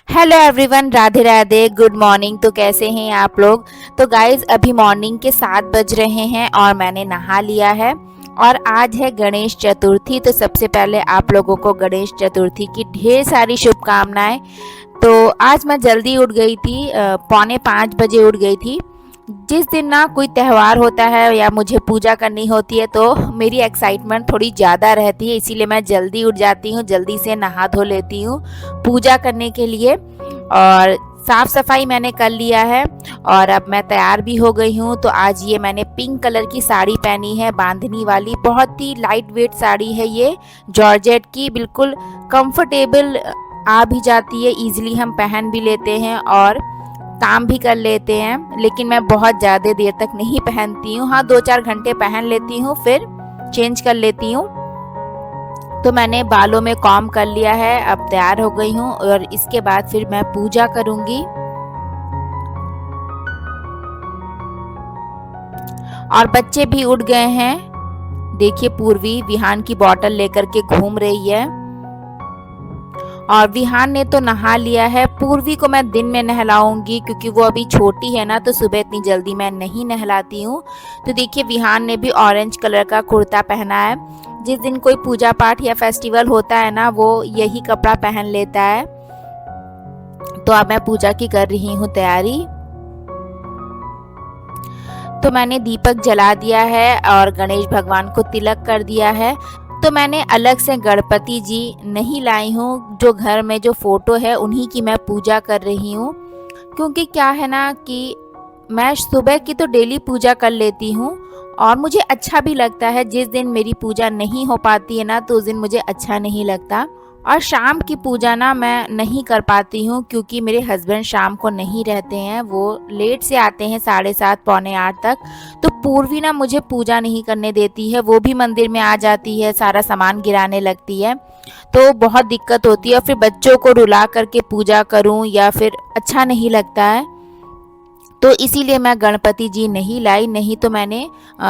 Hello everyone, Radhe Radhe, good morning. तो कैसे हैं आप लोग। तो गाइज अभी मॉर्निंग के 7 बज रहे हैं और मैंने नहा लिया है और आज है गणेश चतुर्थी। तो सबसे पहले आप लोगों को गणेश चतुर्थी की ढेर सारी शुभकामनाएं। तो आज मैं जल्दी उठ गई थी, 4:45 बजे उठ गई थी। जिस दिन ना कोई त्यौहार होता है या मुझे पूजा करनी होती है तो मेरी एक्साइटमेंट थोड़ी ज़्यादा रहती है, इसीलिए मैं जल्दी उठ जाती हूँ, जल्दी से नहा धो लेती हूँ पूजा करने के लिए। और साफ सफाई मैंने कर लिया है और अब मैं तैयार भी हो गई हूँ। तो आज ये मैंने पिंक कलर की साड़ी पहनी है, बांधनी वाली। बहुत ही लाइट वेट साड़ी है ये, जॉर्जेट की, बिल्कुल कंफर्टेबल आ भी जाती है, इजीली हम पहन भी लेते हैं और काम भी कर लेते हैं। लेकिन मैं बहुत ज़्यादा देर तक नहीं पहनती हूँ, हाँ 2-4 घंटे पहन लेती हूँ, फिर चेंज कर लेती हूँ। तो मैंने बालों में कॉम्ब कर लिया है, अब तैयार हो गई हूँ और इसके बाद फिर मैं पूजा करूँगी। और बच्चे भी उठ गए हैं। देखिए पूर्वी विहान की बोतल लेकर के घूम रही है और विहान ने तो नहा लिया है। पूर्वी को मैं दिन में नहलाऊंगी क्योंकि वो अभी छोटी है ना, तो सुबह इतनी जल्दी मैं नहीं नहलाती हूँ। तो देखिए विहान ने भी ऑरेंज कलर का कुर्ता पहना है। जिस दिन कोई पूजा पाठ या फेस्टिवल होता है ना, वो यही कपड़ा पहन लेता है। तो अब मैं पूजा की कर रही हूँ तैयारी। तो मैंने दीपक जला दिया है और गणेश भगवान को तिलक कर दिया है। तो मैंने अलग से गणपति जी नहीं लाई हूँ, जो घर में जो फोटो है उन्हीं की मैं पूजा कर रही हूँ। क्योंकि क्या है ना कि मैं सुबह की तो डेली पूजा कर लेती हूँ और मुझे अच्छा भी लगता है। जिस दिन मेरी पूजा नहीं हो पाती है ना, तो उस दिन मुझे अच्छा नहीं लगता। और शाम की पूजा ना मैं नहीं कर पाती हूँ क्योंकि मेरे हस्बैंड शाम को नहीं रहते हैं, वो लेट से आते हैं 7:30 पौने 8 तक। तो पूर्वी ना मुझे पूजा नहीं करने देती है, वो भी मंदिर में आ जाती है, सारा सामान गिराने लगती है। तो बहुत दिक्कत होती है और फिर बच्चों को रुला करके पूजा करूँ या फिर अच्छा नहीं लगता है। तो इसीलिए मैं गणपति जी नहीं लाई। नहीं तो मैंने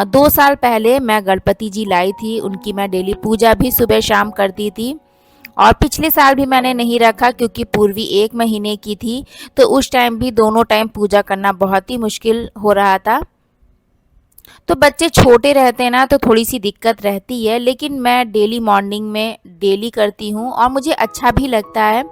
2 साल पहले मैं गणपति जी लाई थी, उनकी मैं डेली पूजा भी सुबह शाम करती थी। और पिछले साल भी मैंने नहीं रखा क्योंकि पूर्वी 1 महीने की थी, तो उस टाइम भी दोनों टाइम पूजा करना बहुत ही मुश्किल हो रहा था। तो बच्चे छोटे रहते हैं ना, तो थोड़ी सी दिक्कत रहती है, लेकिन मैं डेली मॉर्निंग में डेली करती हूँ और मुझे अच्छा भी लगता है।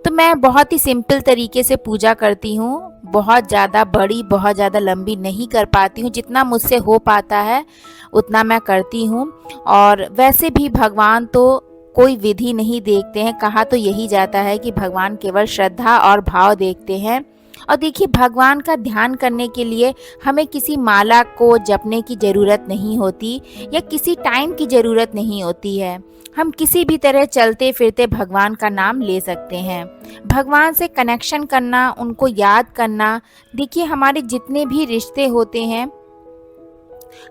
तो मैं बहुत ही सिंपल तरीके से पूजा करती हूँ, बहुत ज़्यादा बड़ी, बहुत ज़्यादा लंबी नहीं कर पाती हूँ, जितना मुझसे हो पाता है उतना मैं करती हूँ। और वैसे भी भगवान तो कोई विधि नहीं देखते हैं, कहा तो यही जाता है कि भगवान केवल श्रद्धा और भाव देखते हैं। और देखिए भगवान का ध्यान करने के लिए हमें किसी माला को जपने की ज़रूरत नहीं होती या किसी टाइम की ज़रूरत नहीं होती है। हम किसी भी तरह चलते फिरते भगवान का नाम ले सकते हैं। भगवान से कनेक्शन करना, उनको याद करना, देखिए हमारे जितने भी रिश्ते होते हैं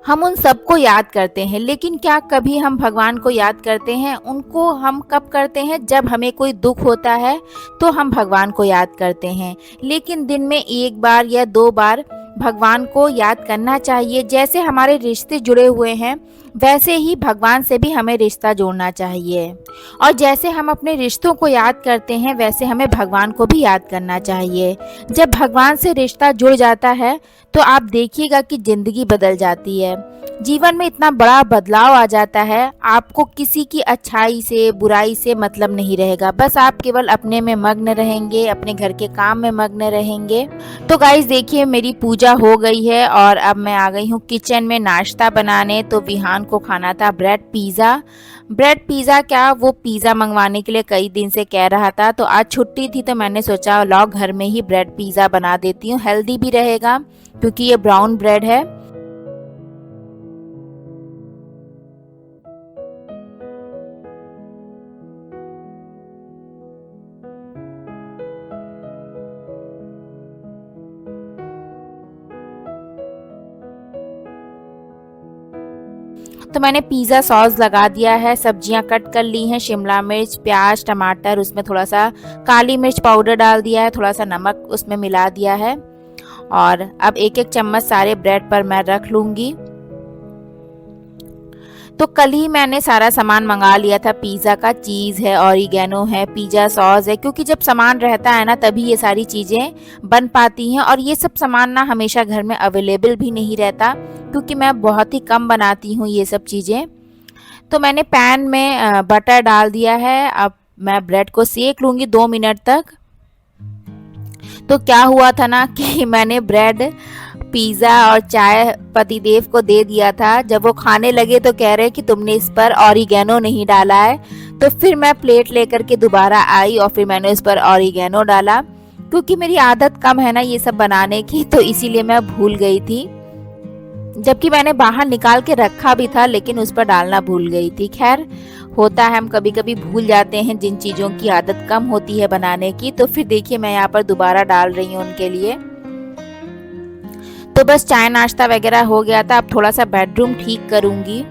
हम उन सबको याद करते हैं, लेकिन क्या कभी हम भगवान को याद करते हैं? उनको हम कब करते हैं? जब हमें कोई दुख होता है तो हम भगवान को याद करते हैं। लेकिन दिन में 1 बार या 2 बार भगवान को याद करना चाहिए। जैसे हमारे रिश्ते जुड़े हुए हैं, वैसे ही भगवान से भी हमें रिश्ता जोड़ना चाहिए। और जैसे हम अपने रिश्तों को याद करते हैं, वैसे हमें भगवान को भी याद करना चाहिए। जब भगवान से रिश्ता जुड़ जाता है तो आप देखिएगा कि ज़िंदगी बदल जाती है। जीवन में इतना बड़ा बदलाव आ जाता है, आपको किसी की अच्छाई से बुराई से मतलब नहीं रहेगा। बस आप केवल अपने में मग्न रहेंगे, अपने घर के काम में मग्न रहेंगे। तो गाइस देखिए मेरी पूजा हो गई है और अब मैं आ गई हूँ किचन में नाश्ता बनाने। तो विहान को खाना था ब्रेड पिज़्ज़ा। ब्रेड पिज़्ज़ा क्या, वो पिज़्ज़ा मंगवाने के लिए कई दिन से कह रहा था। तो आज छुट्टी थी तो मैंने सोचा लाओ घर में ही ब्रेड पिज़्ज़ा बना देती हूँ, हेल्दी भी रहेगा क्योंकि ये ब्राउन ब्रेड है। तो मैंने पिज़्ज़ा सॉस लगा दिया है, सब्जियां कट कर ली हैं, शिमला मिर्च, प्याज, टमाटर, उसमें थोड़ा सा काली मिर्च पाउडर डाल दिया है, थोड़ा सा नमक उसमें मिला दिया है। और अब 1-1 चम्मच सारे ब्रेड पर मैं रख लूँगी। तो कल ही मैंने सारा सामान मंगा लिया था। पिज़्ज़ा का चीज़ है, ऑरिगेनो है, पिज़्ज़ा सॉस है, क्योंकि जब सामान रहता है ना तभी ये सारी चीज़ें बन पाती हैं। और ये सब सामान ना हमेशा घर में अवेलेबल भी नहीं रहता, क्योंकि मैं बहुत ही कम बनाती हूँ ये सब चीज़ें। तो मैंने पैन में बटर डाल दिया है। अब मैं ब्रेड को सेक लूँगी 2 मिनट तक। तो क्या हुआ था ना कि मैंने ब्रेड, पिज़्ज़ा और चाय पतिदेव को दे दिया था। जब वो खाने लगे तो कह रहे कि तुमने इस पर ऑरिगेनो नहीं डाला है। तो फिर मैं प्लेट लेकर के दोबारा आई और फिर मैंने उस पर ऑरिगेनो डाला, क्योंकि मेरी आदत कम है ना ये सब बनाने की, तो इसीलिए मैं भूल गई थी। जबकि मैंने बाहर निकाल के रखा भी था, लेकिन उस पर डालना भूल गई थी। खैर, होता है, हम कभी कभी भूल जाते हैं जिन चीज़ों की आदत कम होती है बनाने की। तो फिर देखिए मैं यहाँ पर दोबारा डाल रही हूँ उनके लिए। तो बस चाय नाश्ता वगैरह हो गया था। अब थोड़ा सा बेडरूम ठीक करूँगी।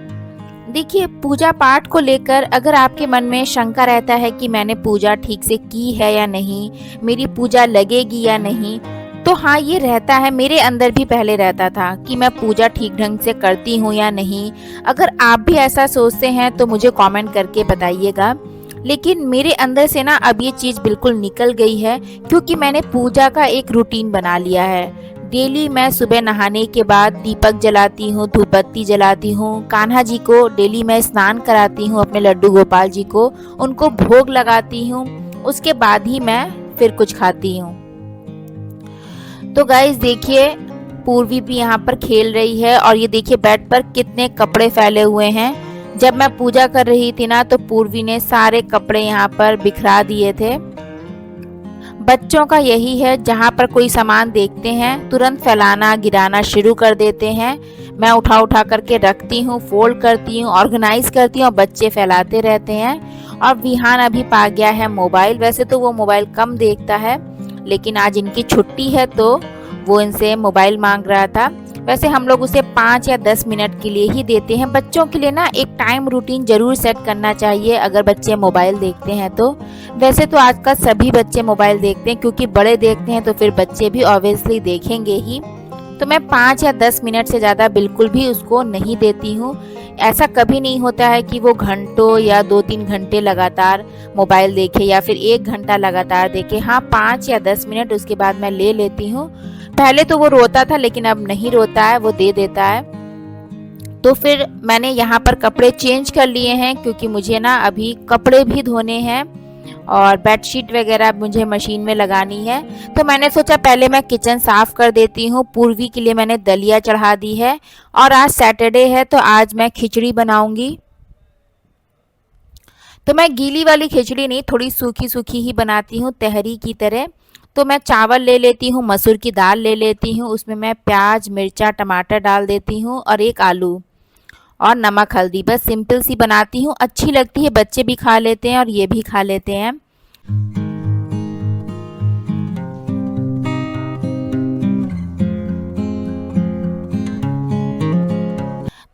देखिए, पूजा पाठ को लेकर अगर आपके मन में शंका रहता है कि मैंने पूजा ठीक से की है या नहीं, मेरी पूजा लगेगी या नहीं, तो हाँ, ये रहता है। मेरे अंदर भी पहले रहता था कि मैं पूजा ठीक ढंग से करती हूँ या नहीं। अगर आप भी ऐसा सोचते हैं तो मुझे कमेंट करके बताइएगा। लेकिन मेरे अंदर से ना अब ये चीज़ बिल्कुल निकल गई है, क्योंकि मैंने पूजा का एक रूटीन बना लिया है। डेली मैं सुबह नहाने के बाद दीपक जलाती हूँ, धूप बत्ती जलाती हूँ। कान्हा जी को डेली मैं स्नान कराती हूँ, अपने लड्डू गोपाल जी को, उनको भोग लगाती हूँ। उसके बाद ही मैं फिर कुछ खाती हूँ। तो गाइस देखिए, पूर्वी भी यहाँ पर खेल रही है और ये देखिए बेड पर कितने कपड़े फैले हुए हैं। जब मैं पूजा कर रही थी ना तो पूर्वी ने सारे कपड़े यहाँ पर बिखरा दिए थे। बच्चों का यही है, जहाँ पर कोई सामान देखते हैं तुरंत फैलाना गिराना शुरू कर देते हैं। मैं उठा उठा करके रखती हूँ, फोल्ड करती हूँ, ऑर्गेनाइज करती हूँ और बच्चे फैलाते रहते हैं। और विहान अभी पा गया है मोबाइल। वैसे तो वो मोबाइल कम देखता है, लेकिन आज इनकी छुट्टी है तो वो इनसे मोबाइल मांग रहा था। वैसे हम लोग उसे 5 या 10 मिनट के लिए ही देते हैं। बच्चों के लिए ना एक टाइम रूटीन जरूर सेट करना चाहिए अगर बच्चे मोबाइल देखते हैं तो। वैसे तो आजकल सभी बच्चे मोबाइल देखते हैं, क्योंकि बड़े देखते हैं तो फिर बच्चे भी ऑब्वियसली देखेंगे ही। तो मैं 5 या 10 मिनट से ज़्यादा बिल्कुल भी उसको नहीं देती हूँ। ऐसा कभी नहीं होता है कि वो घंटों या 2-3 घंटे लगातार मोबाइल देखे या फिर 1 घंटा लगातार देखे। हाँ, 5 या 10 मिनट, उसके बाद मैं ले लेती हूँ। पहले तो वो रोता था, लेकिन अब नहीं रोता है, वो दे देता है। तो फिर मैंने यहाँ पर कपड़े चेंज कर लिए हैं, क्योंकि मुझे ना अभी कपड़े भी धोने हैं और बेडशीट वगैरह मुझे मशीन में लगानी है। तो मैंने सोचा पहले मैं किचन साफ कर देती हूँ। पूर्वी के लिए मैंने दलिया चढ़ा दी है और आज सैटरडे है तो आज मैं खिचड़ी बनाऊंगी। तो मैं गीली वाली खिचड़ी नहीं, थोड़ी सूखी सूखी ही बनाती हूँ, तहरी की तरह। तो मैं चावल ले लेती हूँ, मसूर की दाल ले लेती हूँ, उसमें मैं प्याज मिर्चा टमाटर डाल देती हूँ और एक आलू और नमक हल्दी। बस सिंपल सी बनाती हूँ, अच्छी लगती है, बच्चे भी खा लेते हैं और ये भी खा लेते हैं।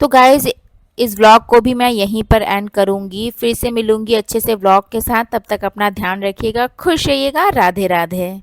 तो गाइज, इस व्लॉग को भी मैं यहीं पर एंड करूंगी। फिर से मिलूंगी अच्छे से व्लॉग के साथ। तब तक अपना ध्यान रखिएगा, खुश रहिएगा। राधे राधे।